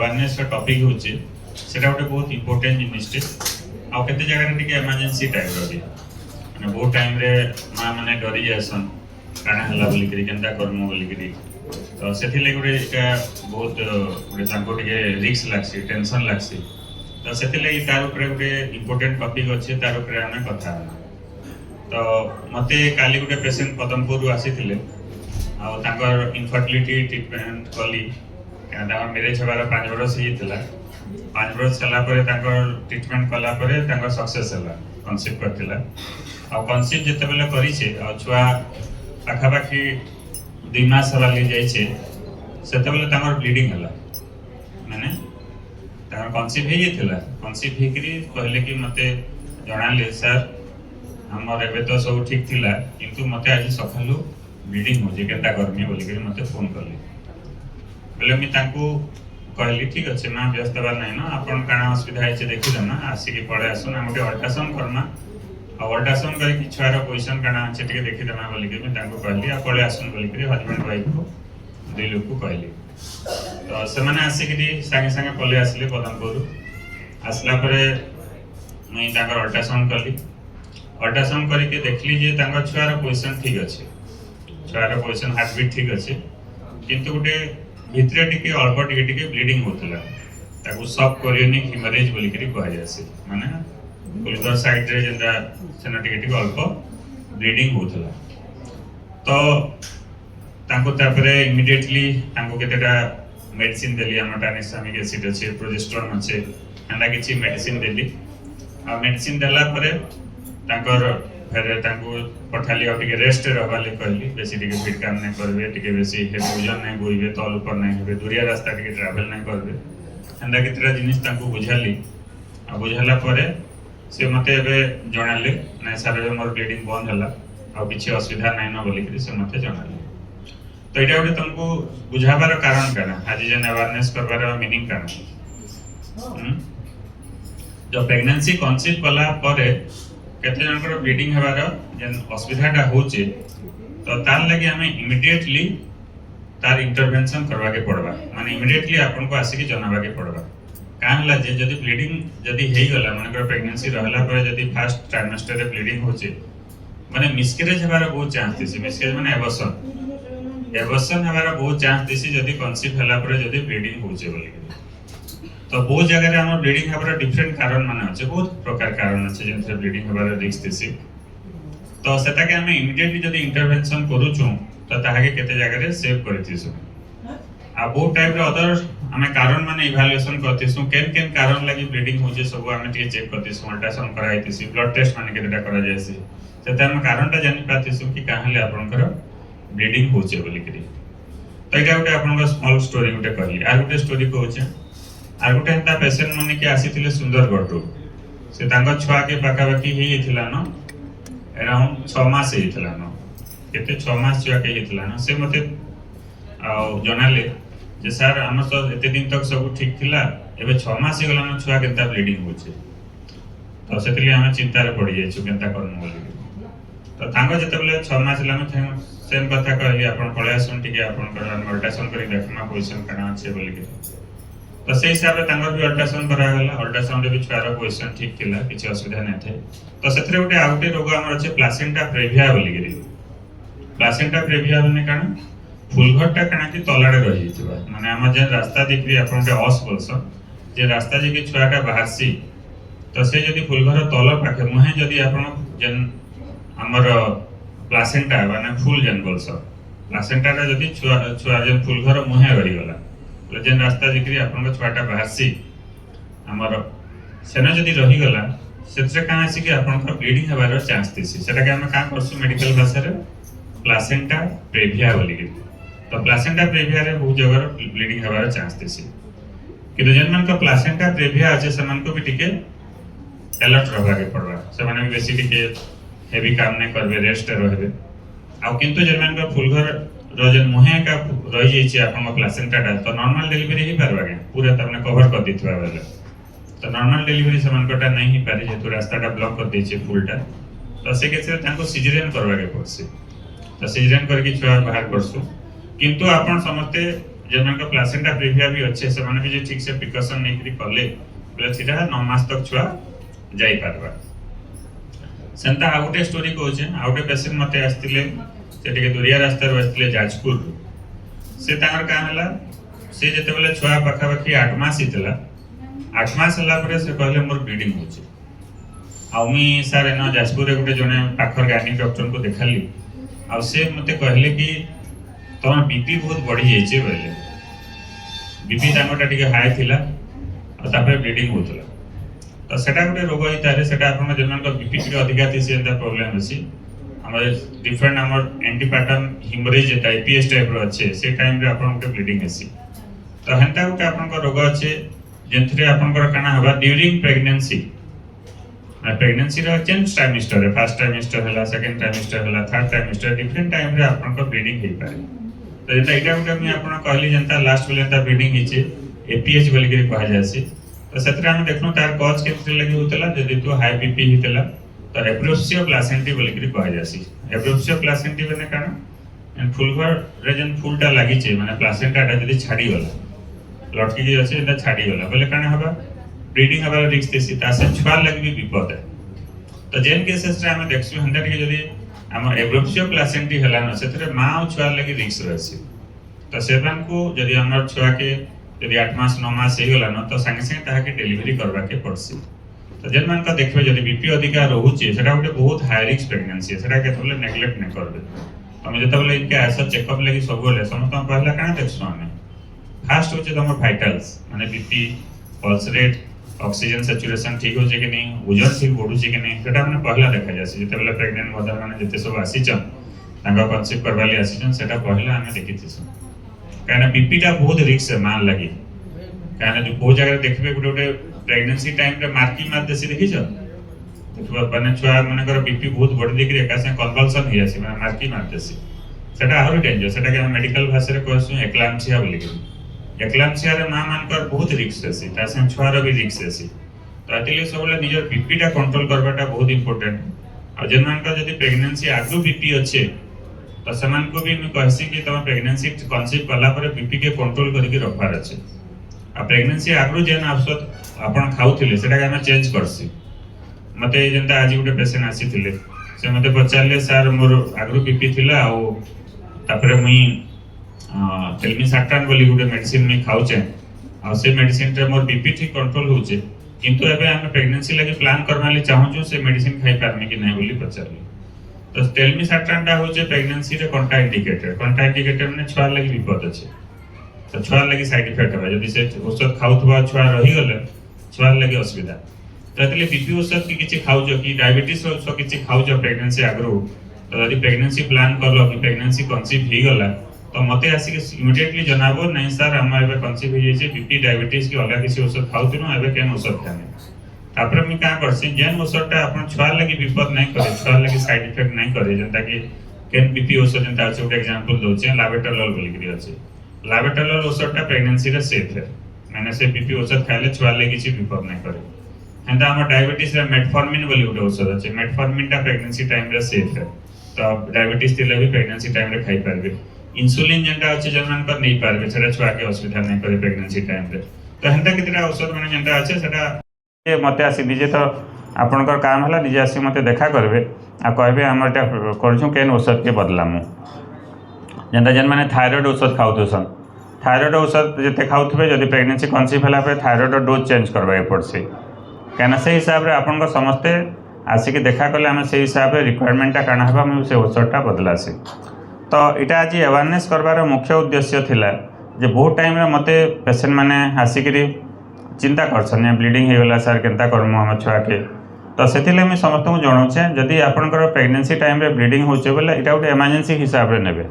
Awareness topic होचे सेटा गोटे बहुत इंपोर्टेंट जिनिसटे आ केते जगह रे टिके इमरजेंसी टाइप रो भी माने बहुत टाइम रे मां माने डरी जासन काना हला बोली करी केनता करमो बोली करी तो सेथि ले गोटे एटा बहुत गोटे तांको टिके रिस्क लागसी टेंशन लागसी तो सेथि ले तार ऊपर गोटे इंपोर्टेंट टॉपिक अछि तार ऊपर हमें कथा तो मते काली गोटे पेशेंट पदमपुर आसीथिले आ तांकर इनफर्टिलिटी ट्रीटमेंट कली तांकर मैरिज हबार 5 वर्ष ही थिला 5 वर्ष चला परे तांकर ट्रीटमेंट कला परे तांकर सक्सेस हला कन्सीव करथिला आ कन्सीव जते बेले करी छे आ छुआ पाखा पाखी 2 मास हला ले जाई छे सेते बेले तांकर ब्लीडिंग हला माने तांकर कन्सीव हे थिला कन्सीव हे करी कहले कि मते जणाले सर हमर एबे तो सब ठीक थिला किंतु मते आज सखालु ब्लीडिंग हो जे केनता करमी बोली करी मते फोन करली बोले मी तांको कहली ठीक अच्छे मां व्यस्त बा नहीं ना अपन काना असुविधा है देखि देना आसी के पड़े आसन हम अल्ट्रासाउंड करना आ अल्ट्रासाउंड करी कि छुआर पोजीशन काना अच्छे टिके देखि देना बोली के मी तांको कहली आ पड़े आसन बोली के हस्बैंड वाइफ को दुई लोग को कहली तो से माने आसी के संगे संगे पले आसले पदमपुर आसला परे मैं तांकर अल्ट्रासाउंड करली अल्ट्रासाउंड करी के देखली जे तांकर छुआर पोजीशन ठीक अच्छे छुआर पोजीशन हार्ट बीट ठीक अच्छे किंतु गोटे भितरे टिके अल्प टिके ब्लीडिंग होतला ताको सब कोरियोनिक हेमरेज बोली करी कहा जायसे माने फुलगर साइड रे जेंदा सेना टिके अल्प ब्लीडिंग होतला तो ताको तापरे इमीडिएटली ताको केतेटा मेडिसिन देली अमाटानिसामिक एसिड अछि प्रोजेस्टेरोन अछि एंडा किछि मेडिसिन देली आ मेडिसिन देला परे ताकर फिर ताको पठाली और टिके रेस्ट रहबाले कहली बेसी टिके फिट काम नहीं करबे टिके बेसी हे भोजन नहीं बोइबे तल ऊपर नहीं हेबे दुरिया रास्ता टिके ट्रैवल नहीं करबे एंदा कितरा जिनिस ताको बुझाली आ बुझाला परे से मते एबे जणाले नै सर मोर ब्लीडिंग बंद हला आ किछि असुविधा नै न बोली कि से मते जणाले तो एटा ओटे तुमको बुझाबार कारण काना आज जन अवेयरनेस करबार मीनिंग काना जो प्रेगनेंसी कन्सीव कला परे केते जनकर ब्लीडिंग हेबार जेन असुविधाटा होचे तो तार लागि हमें इमीडिएटली तार इंटरवेंशन करवा के पड़बा माने इमीडिएटली आपन को आसी के जनाबा के पड़बा कानला जे जदी ब्लीडिंग जदी हेई गला माने प्रेगनेंसी रहला पर जदी फर्स्ट ट्राइमेस्टर रे ब्लीडिंग होचे माने मिसकैरेज हेबार बहुत चांस दिसी मिसकैरेज माने एबॉर्शन हेबार बहुत चांस दिसी जदी कन्सीव हला पर जदी ब्लीडिंग होचे बोली तो बहुत जगह रे हमर ब्लीडिंग हेबार डिफरेंट कारण माने अछि बहुत प्रकार कारण अछि जेन से ब्लीडिंग हेबार रिस्क दिसी तो सेटा के हमें इमीडिएटली जदी इंटरवेंशन करू छु तो ताहा के केते जगह रे सेव करथिसु आ बहुत टाइप रे अदर हमें कारण माने इवैल्यूएशन करथिसु केन कारण लागि ब्लीडिंग होजे सब हमें टिके चेक करथिसु अल्ट्रासाउंड कराइथिसु ब्लड टेस्ट माने केतेटा करा जायसी सेटा हम कारणटा जानि पाथिसु कि काहले आपनकर ब्लीडिंग होचे बोली करी तो एटा गोटे आपनकर स्मॉल स्टोरी गोटे कहली आ गोटे स्टोरी कहूचे आ गोटे एंता पेशेंट माने के आसीथिले सुंदरगढ़ से तांकर छुआ के पाखापाखी ही थिला न अराउंड 6 मास ही थिला न केते 6 मास छुआ के ही थिला न से मते आ जनाले जे सर हम तो एते दिन तक सब ठीक थिला एबे 6 मास ही गला न छुआ केनता ब्लीडिंग होचे तो सेतली हम चिंता रे पड़ी जाय छु केनता करन बोली तो तांकर जते बेले 6 मास ला न थे सेम कथा कहली आपन पळयासन टिके आपन कर अल्ट्रासाउंड करी देखमा पोजीशन कना अछि बोली तो से हिसाब रे तांगर भी अल्ट्रासाउंड करा गला अल्ट्रासाउंड भी छुआर पोजीशन ठीक थिला किछि असुविधा नै थे तो सेतरे गोटे आउटे रोग हमर अछि प्लासेंटा प्रेविया बोली गेली प्लासेंटा प्रेविया माने काना फुलघरटा काना कि तलाडे रहि जितबा माने हमर जे रास्ता देखि आपन के ऑस बोलस जे रास्ता जे कि छुआटा बाहरसी तो से यदि फुलघर तल पाखे मुहे यदि आपन जेन हमर प्लासेंटा माने फुल जेन बोलस प्लासेंटा रे यदि छुआ जेन फुलघर मुहे गरी गला जेन रास्ता जिकरी आपन छुआटा बाहरसी हमर सेना जदी रही गला सेत्रे काना सी कि आपन का ब्लीडिंग हेबार चांस दिसी सेटा के हम का करसु मेडिकल भाषा रे प्लासेंटा प्रेविया बोली के तो प्लासेंटा प्रेविया रे बहुत जगह ब्लीडिंग हेबार चांस दिसी कि जेन मन का प्लासेंटा प्रेविया আছে समान को भी टिके अलर्ट रहबा के पड़बा से माने बेसी टिके हेवी काम नै करबे रेस्ट रहबे आ किंतु जेन मन का फुलघर रोजन मुहे का रही जाई छै आपन प्लासेंटा तो नॉर्मल डिलीवरी ही परबा के पूरा तमने कवर कर दितबा बेले तो नॉर्मल डिलीवरी समान कोटा नहीं ही पारे जे तो रास्ताटा ब्लॉक कर दै छै फुलटा तो से केसे तांको सिजेरियन करबा के पड़से तो सिजेरियन करके छुआ बाहर करसु किंतु आपन समझते जेनका प्लासेंटा प्रिविया भी अच्छे से माने भी ठीक से प्रिकॉशन नहीं करी कले बोले सीधा 9 मास तक छुआ जाई पारबा सेंता आउटे स्टोरी कहूचे आउटे पेशेंट मते आस्तिले से टिके दुरिया रास्ता रो आस्तिले जाजपुर से तांगर का हला से जते बोले छुआ पाखा पाखी 8 मास हितला 8 मास हला परे से कहले मोर ब्लीडिंग होचे आ मी सर एना जाजपुर रे गुटे जने पाखर गायनिक डॉक्टर को देखाली आ से मते कहले कि तोर बीपी बहुत बढ़ी जाइए बोले बीपी तांगटा टिके हाई थिला और तापर ब्लीडिंग होतला तो सेटा गुटे रोग होई तारे सेटा आपन जनन को बीपी टिके अधिका थी से प्रॉब्लम अछि हमर डिफरेंट हमर एंटीपैटर्न हेमरेज टाइपीएस टाइप रो अच्छे से टाइम रे आपन के ब्लीडिंग अछि तो हेंता गुटे आपन को रोग अच्छे जेंथरे आपन को काना हबा ड्यूरिंग प्रेगनेंसी प्रेगनेंसी रा चेंज ट्राइमेस्टर है फर्स्ट ट्राइमेस्टर हला सेकंड ट्राइमेस्टर हला थर्ड ट्राइमेस्टर डिफरेंट टाइम रे आपन को ब्लीडिंग हे पारे तो जेता इटा गुटे मी आपन कहली जनता लास्ट बेले ता ब्लीडिंग हिचे एपीएच बोली के कहा जासी तो सेतरा हम देखनु तार कॉज के लगी होतला जदि तो हाई बीपी हितला तो एब्रोप्सिया प्लासेंटी बोली के कहा जासी एब्रोप्सिया प्लासेंटी बने काना एंड फुलवर रेजन फुलटा लागि छे माने प्लासेंटा टा जदि छाडी गला लटकी जे अछि एटा छाडी गला बोले काना हबा ब्लीडिंग हबार रिस्क तेसी तासे छुआ लगी भी विपद है तो जेन केसेस रे हम देखसु हंडा के जदि हम एब्रोप्सिया प्लासेंटी हला न सेतरे मां और छुआ लगी रिस्क रहसी तो सेवन को जदि हमर छुआ के जदि 8 मास 9 मास हे गला न तो संगे संगे ताहा के डिलीवरी करबा के पड़सी तो जेन मान का देखबे जदि बीपी अधिका रहउची सेटा गुटे बहुत हाई रिस्क प्रेगनेंसी सेटा के तोले नेग्लेक्ट न करबे हम जते बोले इनके ऐसा चेकअप लगी सब बोले समस्त पहला काना देखसु हमें फास्ट होचे हमर वाइटल्स माने BP pulse rate oxygen saturation ठीक हो जे कि नहीं वजन ठीक बढ़ु जे कि नहीं सेटा हमने पहला देखा जासी जते बेला प्रेग्नेंट मदर माने जते सब आसीचन तांगा कन्सेप्ट करवाली आसीचन सेटा पहला हमें देखिथिसु काना बीपी टा बहुत रिस्क है मान लगी काना जो को जगह देखबे गुटे प्रेगनेंसी टाइम रे मार्की मार देसी देखि छ देखबा बने छुआ माने कर बीपी बहुत बढ़ देकरी एका से कन्वल्सन हिया से माने मार्की मार देसी सेटा आरो डेंजर सेटा के मेडिकल भाषा रे कहसु एक्लाम्सिया बोली के एक्लाम्सिया रे मां मानकर बहुत रिस्क है तासे छुआर भी रिस्क है तो अतिले सबले निजर बीपी टा कंट्रोल करबाटा बहुत इंपोर्टेंट और जन मानकर जदी प्रेगनेंसी आगु बीपी अच्छे तो समान को भी मैं कहसी कि तम प्रेगनेंसी कंसीव कला पर बीपी के कंट्रोल करके रखबार अच्छे आ प्रेगनेंसी आगु जेन औषध आपण खाउथिले सेटा के हम चेंज करसी मते जेंता आज गुटे पेशेंट आसीथिले से मते पचारले सर मोर आगु बीपी थिला आ तापरे मुई टेलमिसार्टान बोली गुटे मेडिसिन में खाउचे आ से मेडिसिन रे मोर बीपी ठीक कंट्रोल होचे किंतु एबे हम प्रेगनेंसी लागि प्लान करमाले चाहूछु से मेडिसिन खाई पारमे कि नै बोली पचारले तो टेलमिसार्टान टा होचे प्रेगनेंसी रे कंट्रा इंडिकेटर माने छुआ लागि विपद अछि तो छुआ लागि साइड इफेक्ट होबा जदि से औषध खाउथबा छुआ रही गले छुआ लागि असुविधा तो एतले बीपी औषध की किछि खाउजो कि डायबिटीज औषध किछि खाउजो प्रेगनेंसी आगरो तो यदि प्रेगनेंसी प्लान करलो कि प्रेगनेंसी कंसीव ही गला तो मते आसी के इमीडिएटली जनाबो नहीं सर हम एबे कंसीव हो जे बीपी डायबिटीज की अलग किसी औषध खाउतिनो एबे केन औषध खाने तापर मी का करसी जेन औषधटा अपन छुआ लागि विपद नहीं करे छुआ लागि साइड इफेक्ट नहीं करे जनता कि केन बीपी औषध जनता अछि एक एग्जांपल दोचे लाबेटोलॉल बोली करी अछि लाबेटोलॉल औषधटा प्रेगनेंसी रे सेफ है माने से बीपी औषध खाइले छुआ लागि किसी विपद नहीं करे हेंता हम डायबिटीज रे मेटफॉर्मिन बोली उठे औषध अछि मेटफॉर्मिन टा प्रेगनेंसी टाइम रे सेफ है तो डायबिटीज तिले भी प्रेगनेंसी टाइम रे खाई पारबे इंसुलिन जेंटा अछि जनन कर नहीं पारबे सेटा छुआ के असुविधा नहीं करे प्रेगनेंसी टाइम रे तो हेंता कितरा औषध माने जेंटा अछि सेटा ए मते आसी निजे तो आपनकर काम हला निजे आसी मते देखा करबे आ कहबे हमरटा करछु केन औषध के बदलामु जेंटा जन माने थायराइड औषध खाउतसन थायराइड औषध जते खाउथबे जदि प्रेगनेंसी कंसीव हला पे थायराइड डोज चेंज करबा पड़सी केना से हिसाब रे आपनकर समस्ते आसी के देखा करले हम से हिसाब रे रिक्वायरमेंट टा काना हबा हम से औषधटा बदलासी तो इटा आज अवेयरनेस करबार मुख्य उद्देश्य थिला जे बहुत टाइम रे मते पेशेंट माने आसिकरी चिंता करछन ब्लीडिंग हे गला सर केनता करमु हम छुआ के तो सेथिले मैं समस्त को जणाउछे जदि आपनकर प्रेगनेंसी टाइम रे ब्लीडिंग होचे बोले इटा उटे इमरजेंसी हिसाब रे नेबे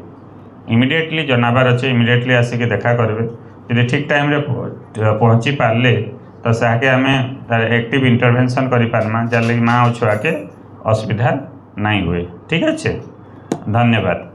इमीडिएटली जनाबार अच्छे इमीडिएटली आसिक देखा करबे जदि ठीक टाइम रे पहुंची पारले तो साके हमें एक्टिव इंटरवेंशन करि पारमा जाले मां और छुआ के असुविधा नहीं हुए ठीक अच्छे धन्यवाद।